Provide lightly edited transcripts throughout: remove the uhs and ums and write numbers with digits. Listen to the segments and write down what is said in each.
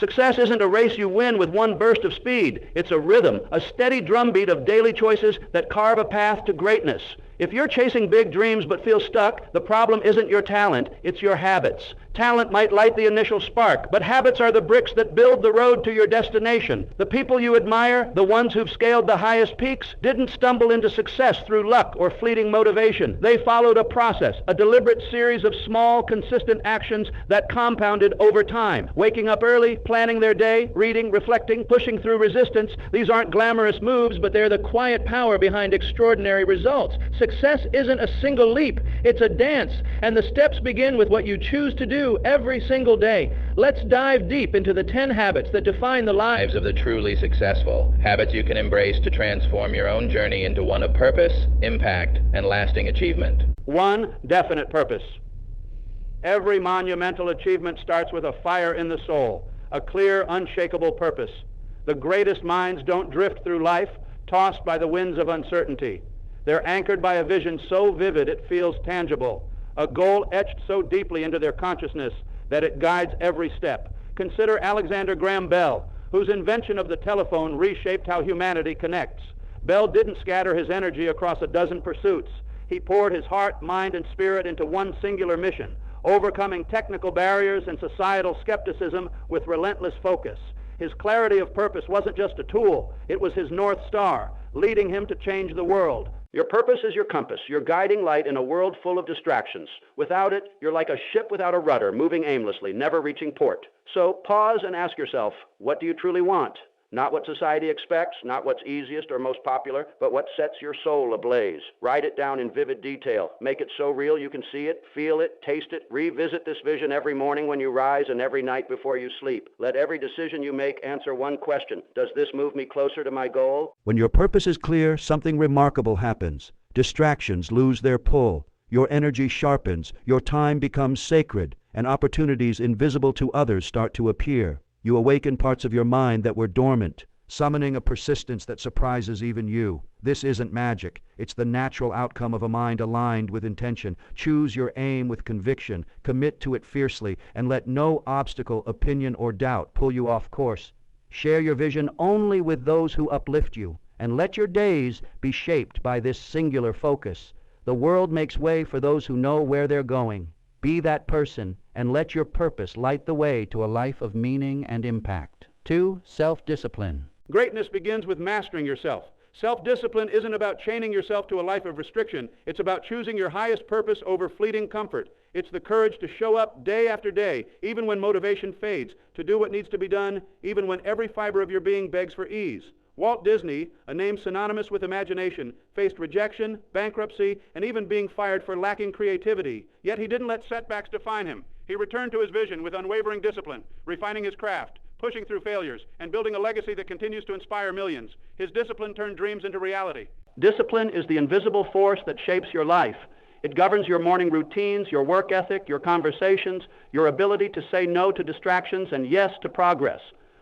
Success isn't a race you win with one burst of speed. It's a rhythm, a steady drumbeat of daily choices that carve a path to greatness. If you're chasing big dreams but feel stuck, the problem isn't your talent, it's your habits. Talent might light the initial spark, but habits are the bricks that build the road to your destination. The people you admire, the ones who've scaled the highest peaks, didn't stumble into success through luck or fleeting motivation. They followed a process, a deliberate series of small, consistent actions that compounded over time. Waking up early, planning their day, reading, reflecting, pushing through resistance. These aren't glamorous moves, but they're the quiet power behind extraordinary results. Success isn't a single leap, it's a dance, and the steps begin with what you choose to do every single day. Let's dive deep into the 10 habits that define the lives Of the truly successful. Habits you can embrace to transform your own journey into one of purpose, impact, and lasting achievement. One definite purpose. Every monumental achievement starts with a fire in the soul, a clear, unshakable purpose. The greatest minds don't drift through life, tossed by the winds of uncertainty. They're anchored by a vision so vivid it feels tangible, a goal etched so deeply into their consciousness that it guides every step. Consider Alexander Graham Bell, whose invention of the telephone reshaped how humanity connects. Bell didn't scatter his energy across a dozen pursuits. He poured his heart, mind, and spirit into one singular mission, overcoming technical barriers and societal skepticism with relentless focus. His clarity of purpose wasn't just a tool, it was his North Star, leading him to change the world. Your purpose is your compass, your guiding light in a world full of distractions. Without it, you're like a ship without a rudder, moving aimlessly, never reaching port. So pause and ask yourself, what do you truly want? Not what society expects, not what's easiest or most popular, but what sets your soul ablaze. Write it down in vivid detail. Make it so real you can see it, feel it, taste it. Revisit this vision every morning when you rise and every night before you sleep. Let every decision you make answer one question. Does this move me closer to my goal? When your purpose is clear, something remarkable happens. Distractions lose their pull. Your energy sharpens, your time becomes sacred, and opportunities invisible to others start to appear. You awaken parts of your mind that were dormant, summoning a persistence that surprises even you. This isn't magic. It's the natural outcome of a mind aligned with intention. Choose your aim with conviction, commit to it fiercely, and let no obstacle, opinion, or doubt pull you off course. Share your vision only with those who uplift you, and let your days be shaped by this singular focus. The world makes way for those who know where they're going. Be that person, and let your purpose light the way to a life of meaning and impact. 2, self-discipline. Greatness begins with mastering yourself. Self-discipline isn't about chaining yourself to a life of restriction. It's about choosing your highest purpose over fleeting comfort. It's the courage to show up day after day, even when motivation fades, to do what needs to be done, even when every fiber of your being begs for ease. Walt Disney, a name synonymous with imagination, faced rejection, bankruptcy, and even being fired for lacking creativity. Yet he didn't let setbacks define him. He returned to his vision with unwavering discipline, refining his craft, pushing through failures, and building a legacy that continues to inspire millions. His discipline turned dreams into reality. Discipline is the invisible force that shapes your life. It governs your morning routines, your work ethic, your conversations, your ability to say no to distractions and yes to progress.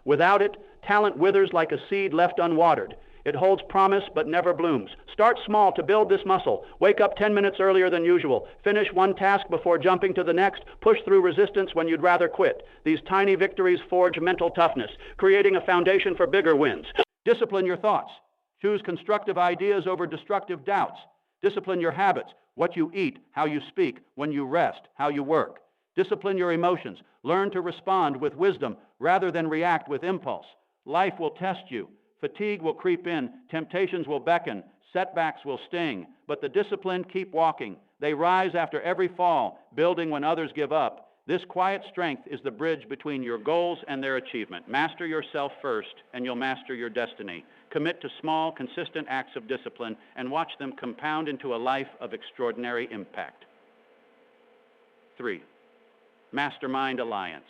Without it, talent withers like a seed left unwatered. It holds promise but never blooms. Start small to build this muscle. Wake up 10 minutes earlier than usual. Finish one task before jumping to the next. Push through resistance when you'd rather quit. These tiny victories forge mental toughness, creating a foundation for bigger wins. Discipline your thoughts. Choose constructive ideas over destructive doubts. Discipline your habits, what you eat, how you speak, when you rest, how you work. Discipline your emotions. Learn to respond with wisdom rather than react with impulse. Life will test you. Fatigue will creep in. Temptations will beckon. Setbacks will sting. But the disciplined keep walking. They rise after every fall, building when others give up. This quiet strength is the bridge between your goals and their achievement. Master yourself first, and you'll master your destiny. Commit to small, consistent acts of discipline and watch them compound into a life of extraordinary impact. 3, Mastermind Alliance.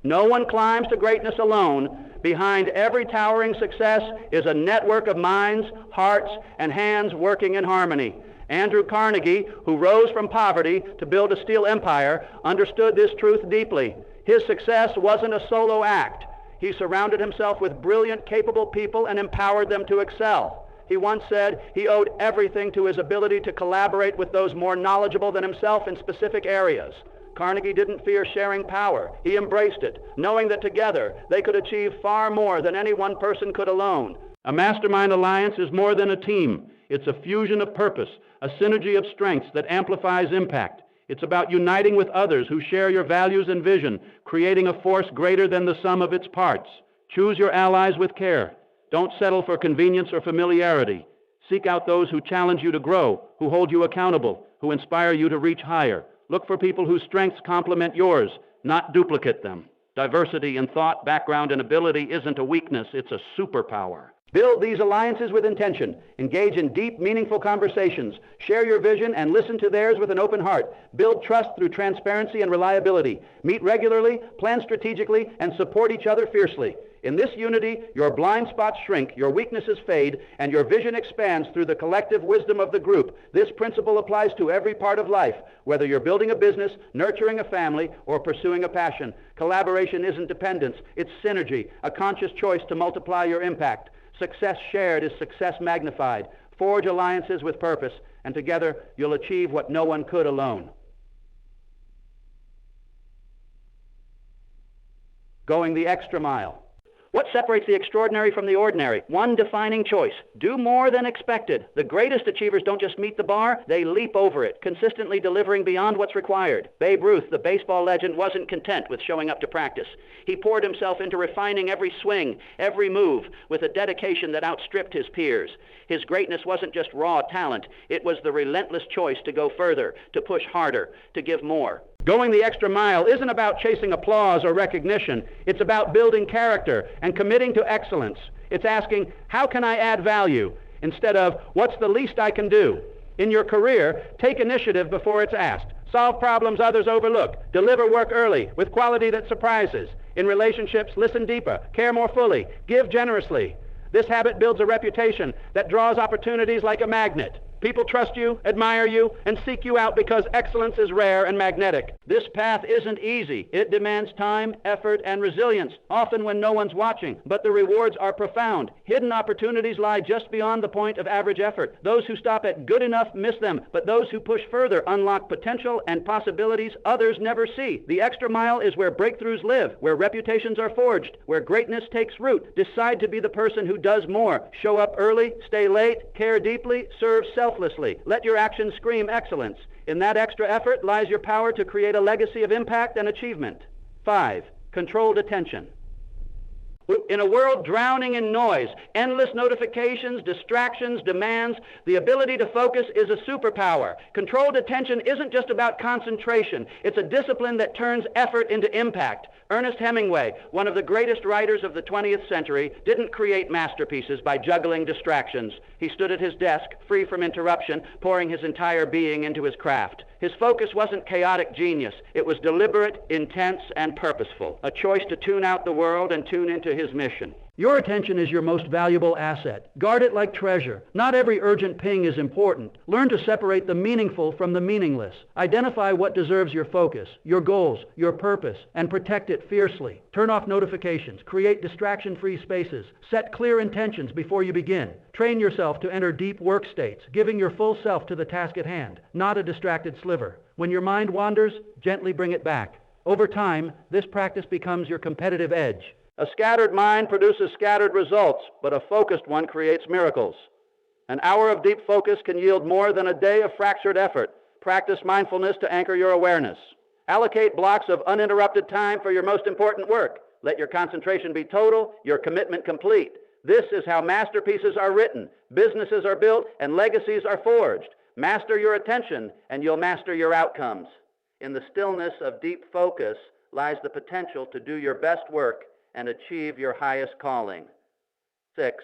No one climbs to greatness alone. Behind every towering success is a network of minds, hearts, and hands working in harmony. Andrew Carnegie, who rose from poverty to build a steel empire, understood this truth deeply. His success wasn't a solo act. He surrounded himself with brilliant, capable people and empowered them to excel. He once said he owed everything to his ability to collaborate with those more knowledgeable than himself in specific areas. Carnegie didn't fear sharing power. He embraced it, knowing that together they could achieve far more than any one person could alone. A mastermind alliance is more than a team. It's a fusion of purpose, a synergy of strengths that amplifies impact. It's about uniting with others who share your values and vision, creating a force greater than the sum of its parts. Choose your allies with care. Don't settle for convenience or familiarity. Seek out those who challenge you to grow, who hold you accountable, who inspire you to reach higher. Look for people whose strengths complement yours, not duplicate them. Diversity in thought, background, and ability isn't a weakness, it's a superpower. Build these alliances with intention. Engage in deep, meaningful conversations. Share your vision and listen to theirs with an open heart. Build trust through transparency and reliability. Meet regularly, plan strategically, and support each other fiercely. In this unity, your blind spots shrink, your weaknesses fade, and your vision expands through the collective wisdom of the group. This principle applies to every part of life, whether you're building a business, nurturing a family, or pursuing a passion. Collaboration isn't dependence, it's synergy, a conscious choice to multiply your impact. Success shared is success magnified. Forge alliances with purpose, and together you'll achieve what no one could alone. Going the extra mile. What separates the extraordinary from the ordinary? One defining choice. Do more than expected. The greatest achievers don't just meet the bar, they leap over it, consistently delivering beyond what's required. Babe Ruth, the baseball legend, wasn't content with showing up to practice. He poured himself into refining every swing, every move, with a dedication that outstripped his peers. His greatness wasn't just raw talent, it was the relentless choice to go further, to push harder, to give more. Going the extra mile isn't about chasing applause or recognition. It's about building character and committing to excellence. It's asking, how can I add value? Instead of, what's the least I can do? In your career, take initiative before it's asked. Solve problems others overlook. Deliver work early with quality that surprises. In relationships, listen deeper, care more fully, give generously. This habit builds a reputation that draws opportunities like a magnet. People trust you, admire you, and seek you out because excellence is rare and magnetic. This path isn't easy. It demands time, effort, and resilience, often when no one's watching. But the rewards are profound. Hidden opportunities lie just beyond the point of average effort. Those who stop at good enough miss them, but those who push further unlock potential and possibilities others never see. The extra mile is where breakthroughs live, where reputations are forged, where greatness takes root. Decide to be the person who does more. Show up early, stay late, care deeply, serve selflessly. Let your actions scream excellence. In that extra effort lies your power to create a legacy of impact and achievement. 5. Controlled attention. In a world drowning in noise, endless notifications, distractions, demands, the ability to focus is a superpower. Controlled attention isn't just about concentration. It's a discipline that turns effort into impact. Ernest Hemingway, one of the greatest writers of the 20th century, didn't create masterpieces by juggling distractions. He stood at his desk, free from interruption, pouring his entire being into his craft. His focus wasn't chaotic genius. It was deliberate, intense, and purposeful. A choice to tune out the world and tune into his mission. Your attention is your most valuable asset. Guard it like treasure. Not every urgent ping is important. Learn to separate the meaningful from the meaningless. Identify what deserves your focus, your goals, your purpose, and protect it fiercely. Turn off notifications. Create distraction-free spaces. Set clear intentions before you begin. Train yourself to enter deep work states, giving your full self to the task at hand, not a distracted sliver. When your mind wanders, gently bring it back. Over time, this practice becomes your competitive edge. A scattered mind produces scattered results, but a focused one creates miracles. An hour of deep focus can yield more than a day of fractured effort. Practice mindfulness to anchor your awareness. Allocate blocks of uninterrupted time for your most important work. Let your concentration be total, your commitment complete. This is how masterpieces are written, businesses are built, and legacies are forged. Master your attention, and you'll master your outcomes. In the stillness of deep focus lies the potential to do your best work and achieve your highest calling. 6.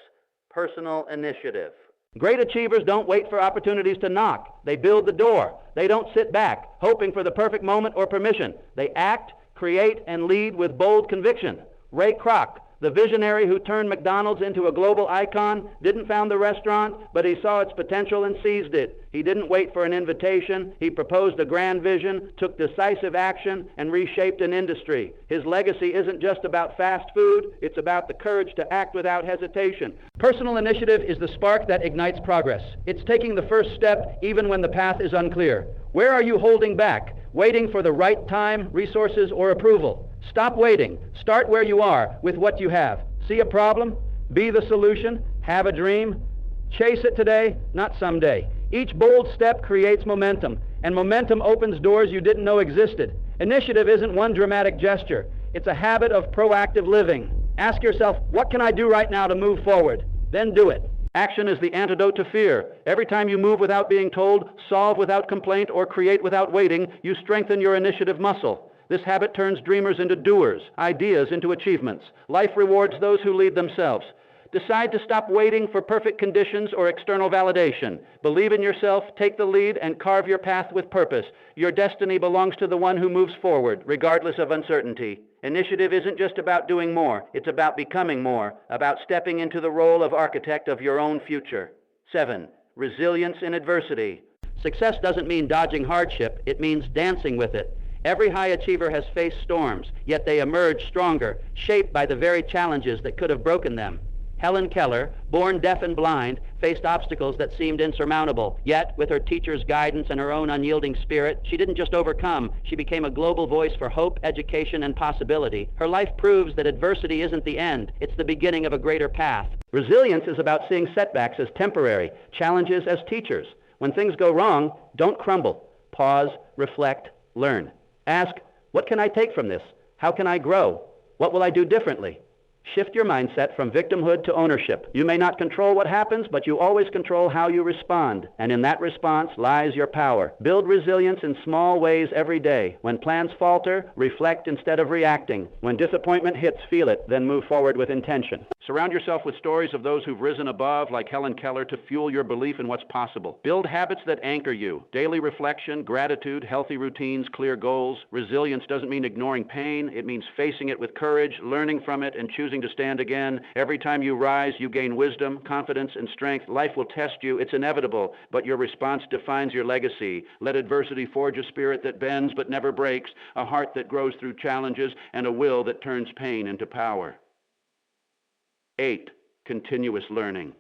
Personal initiative. Great achievers don't wait for opportunities to knock. They build the door. They don't sit back, hoping for the perfect moment or permission. They act, create, and lead with bold conviction. Ray Kroc, the visionary who turned McDonald's into a global icon, didn't found the restaurant, but he saw its potential and seized it. He didn't wait for an invitation. He proposed a grand vision, took decisive action, and reshaped an industry. His legacy isn't just about fast food. It's about the courage to act without hesitation. Personal initiative is the spark that ignites progress. It's taking the first step even when the path is unclear. Where are you holding back? Waiting for the right time, resources, or approval? Stop waiting. Start where you are with what you have. See a problem? Be the solution. Have a dream. Chase it today, not someday. Each bold step creates momentum, and momentum opens doors you didn't know existed. Initiative isn't one dramatic gesture. It's a habit of proactive living. Ask yourself, what can I do right now to move forward? Then do it. Action is the antidote to fear. Every time you move without being told, solve without complaint, or create without waiting, you strengthen your initiative muscle. This habit turns dreamers into doers, ideas into achievements. Life rewards those who lead themselves. Decide to stop waiting for perfect conditions or external validation. Believe in yourself, take the lead, and carve your path with purpose. Your destiny belongs to the one who moves forward, regardless of uncertainty. Initiative isn't just about doing more. It's about becoming more, about stepping into the role of architect of your own future. 7. Resilience in adversity. Success doesn't mean dodging hardship. It means dancing with it. Every high achiever has faced storms, yet they emerge stronger, shaped by the very challenges that could have broken them. Helen Keller, born deaf and blind, faced obstacles that seemed insurmountable. Yet, with her teacher's guidance and her own unyielding spirit, she didn't just overcome, she became a global voice for hope, education, and possibility. Her life proves that adversity isn't the end, it's the beginning of a greater path. Resilience is about seeing setbacks as temporary, challenges as teachers. When things go wrong, don't crumble. Pause, reflect, learn. Ask, what can I take from this? How can I grow? What will I do differently? Shift your mindset from victimhood to ownership. You may not control what happens, but you always control how you respond. And in that response lies your power. Build resilience in small ways every day. When plans falter, reflect instead of reacting. When disappointment hits, feel it, then move forward with intention. Surround yourself with stories of those who've risen above, like Helen Keller, to fuel your belief in what's possible. Build habits that anchor you. Daily reflection, gratitude, healthy routines, clear goals. Resilience doesn't mean ignoring pain. It means facing it with courage, learning from it, and choosing to stand again. Every time you rise, you gain wisdom, confidence, and strength. Life will test you. It's inevitable, but your response defines your legacy. Let adversity forge a spirit that bends but never breaks, a heart that grows through challenges, and a will that turns pain into power. 8. Continuous learning.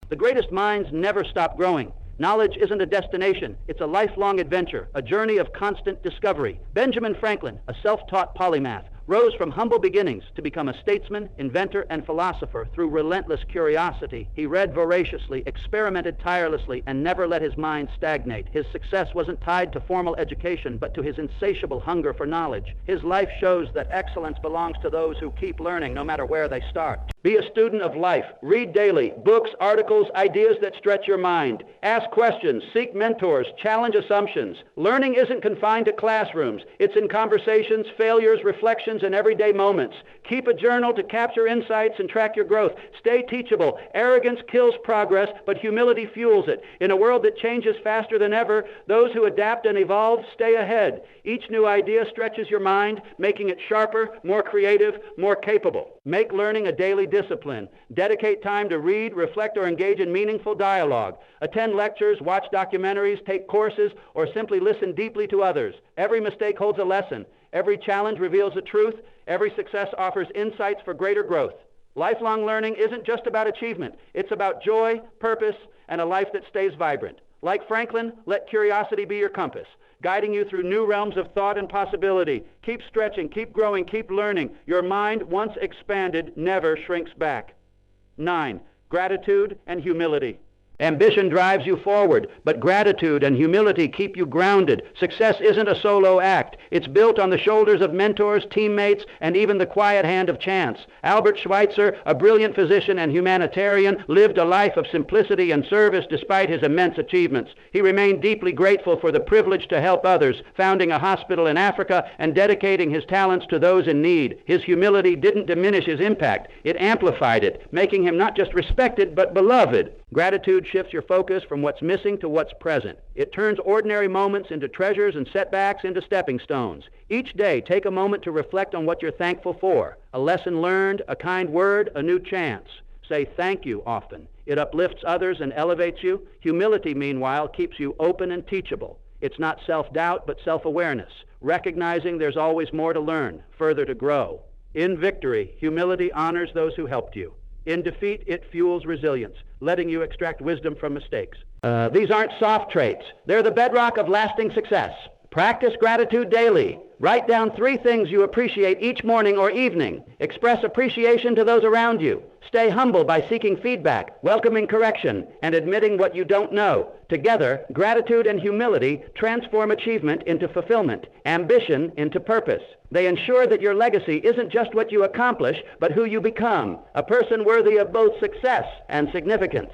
The greatest minds never stop growing. Knowledge isn't a destination. It's a lifelong adventure, a journey of constant discovery. Benjamin Franklin, a self-taught polymath, rose from humble beginnings to become a statesman, inventor, and philosopher through relentless curiosity. He read voraciously, experimented tirelessly, and never let his mind stagnate. His success wasn't tied to formal education, but to his insatiable hunger for knowledge. His life shows that excellence belongs to those who keep learning no matter where they start. Be a student of life. Read daily, books, articles, ideas that stretch your mind. Ask questions, seek mentors, challenge assumptions. Learning isn't confined to classrooms. It's in conversations, failures, reflections, and everyday moments. Keep a journal to capture insights and track your growth. Stay teachable. Arrogance kills progress, but humility fuels it. In a world that changes faster than ever, those who adapt and evolve stay ahead. Each new idea stretches your mind, making it sharper, more creative, more capable. Make learning a daily discipline. Dedicate time to read, reflect, or engage in meaningful dialogue. Attend lectures, watch documentaries, take courses, or simply listen deeply to others. Every mistake holds a lesson. Every challenge reveals a truth. Every success offers insights for greater growth. Lifelong learning isn't just about achievement. It's about joy, purpose, and a life that stays vibrant. Like Franklin, let curiosity be your compass, guiding you through new realms of thought and possibility. Keep stretching, keep growing, keep learning. Your mind, once expanded, never shrinks back. 9. Gratitude and humility. Ambition drives you forward, but gratitude and humility keep you grounded. Success isn't a solo act. It's built on the shoulders of mentors, teammates, and even the quiet hand of chance. Albert Schweitzer, a brilliant physician and humanitarian, lived a life of simplicity and service despite his immense achievements. He remained deeply grateful for the privilege to help others, founding a hospital in Africa and dedicating his talents to those in need. His humility didn't diminish his impact. It amplified it, making him not just respected, but beloved. Gratitude shifts your focus from what's missing to what's present. It turns ordinary moments into treasures and setbacks into stepping stones. Each day, take a moment to reflect on what you're thankful for. A lesson learned, a kind word, a new chance. Say thank you often. It uplifts others and elevates you. Humility, meanwhile, keeps you open and teachable. It's not self-doubt, but self-awareness, recognizing there's always more to learn, further to grow. In victory, humility honors those who helped you. In defeat, it fuels resilience, letting you extract wisdom from mistakes. These aren't soft traits. They're the bedrock of lasting success. Practice gratitude daily. Write down 3 things you appreciate each morning or evening. Express appreciation to those around you. Stay humble by seeking feedback, welcoming correction, and admitting what you don't know. Together, gratitude and humility transform achievement into fulfillment, ambition into purpose. They ensure that your legacy isn't just what you accomplish, but who you become, a person worthy of both success and significance.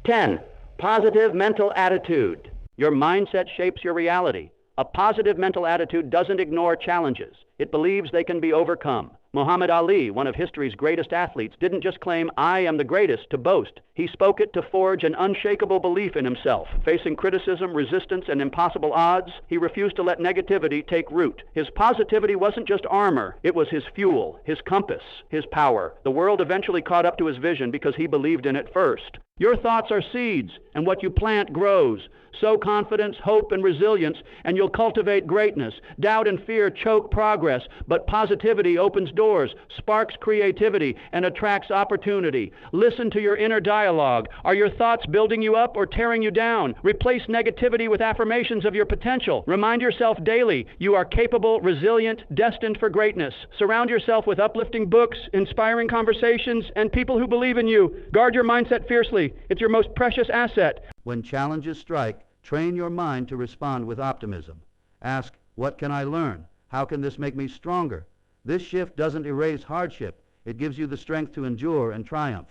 10. Positive mental attitude. Your mindset shapes your reality. A positive mental attitude doesn't ignore challenges. It believes they can be overcome. Muhammad Ali, one of history's greatest athletes, didn't just claim, "I am the greatest," to boast. He spoke it to forge an unshakable belief in himself. Facing criticism, resistance, and impossible odds, he refused to let negativity take root. His positivity wasn't just armor. It was his fuel, his compass, his power. The world eventually caught up to his vision because he believed in it first. Your thoughts are seeds, and what you plant grows. Sow confidence, hope, and resilience, and you'll cultivate greatness. Doubt and fear choke progress, but positivity opens doors, sparks creativity, and attracts opportunity. Listen to your inner dialogue. Are your thoughts building you up or tearing you down? Replace negativity with affirmations of your potential. Remind yourself daily you are capable, resilient, destined for greatness. Surround yourself with uplifting books, inspiring conversations, and people who believe in you. Guard your mindset fiercely. It's your most precious asset. When challenges strike, train your mind to respond with optimism. Ask, what can I learn? How can this make me stronger? This shift doesn't erase hardship. It gives you the strength to endure and triumph.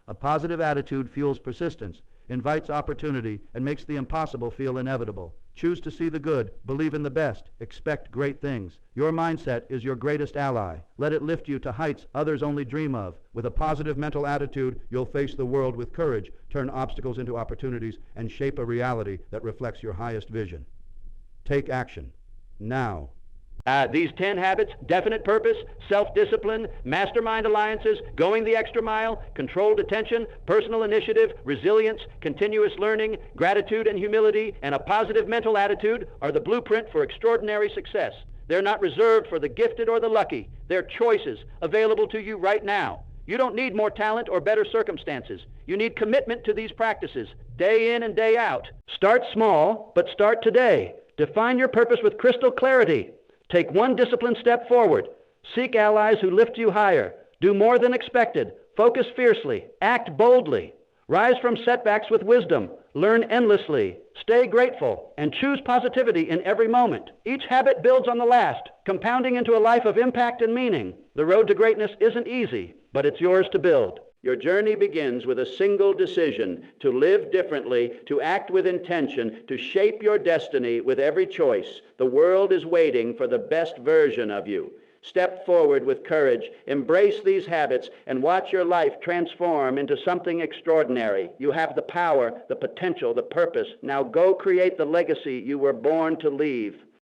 A positive attitude fuels persistence, invites opportunity, and makes the impossible feel inevitable. Choose to see the good, believe in the best, expect great things. Your mindset is your greatest ally. Let it lift you to heights others only dream of. With a positive mental attitude, you'll face the world with courage, turn obstacles into opportunities, and shape a reality that reflects your highest vision. Take action. Now. These 10 habits: definite purpose, self-discipline, mastermind alliances, going the extra mile, controlled attention, personal initiative, resilience, continuous learning, gratitude and humility, and a positive mental attitude are the blueprint for extraordinary success. They're not reserved for the gifted or the lucky. They're choices available to you right now. You don't need more talent or better circumstances. You need commitment to these practices, day in and day out. Start small, but start today. Define your purpose with crystal clarity. Take one disciplined step forward. Seek allies who lift you higher. Do more than expected. Focus fiercely. Act boldly. Rise from setbacks with wisdom. Learn endlessly. Stay grateful. And choose positivity in every moment. Each habit builds on the last, compounding into a life of impact and meaning. The road to greatness isn't easy, but it's yours to build. Your journey begins with a single decision: to live differently, to act with intention, to shape your destiny with every choice. The world is waiting for the best version of you. Step forward with courage, embrace these habits, and watch your life transform into something extraordinary. You have the power, the potential, the purpose. Now go create the legacy you were born to leave.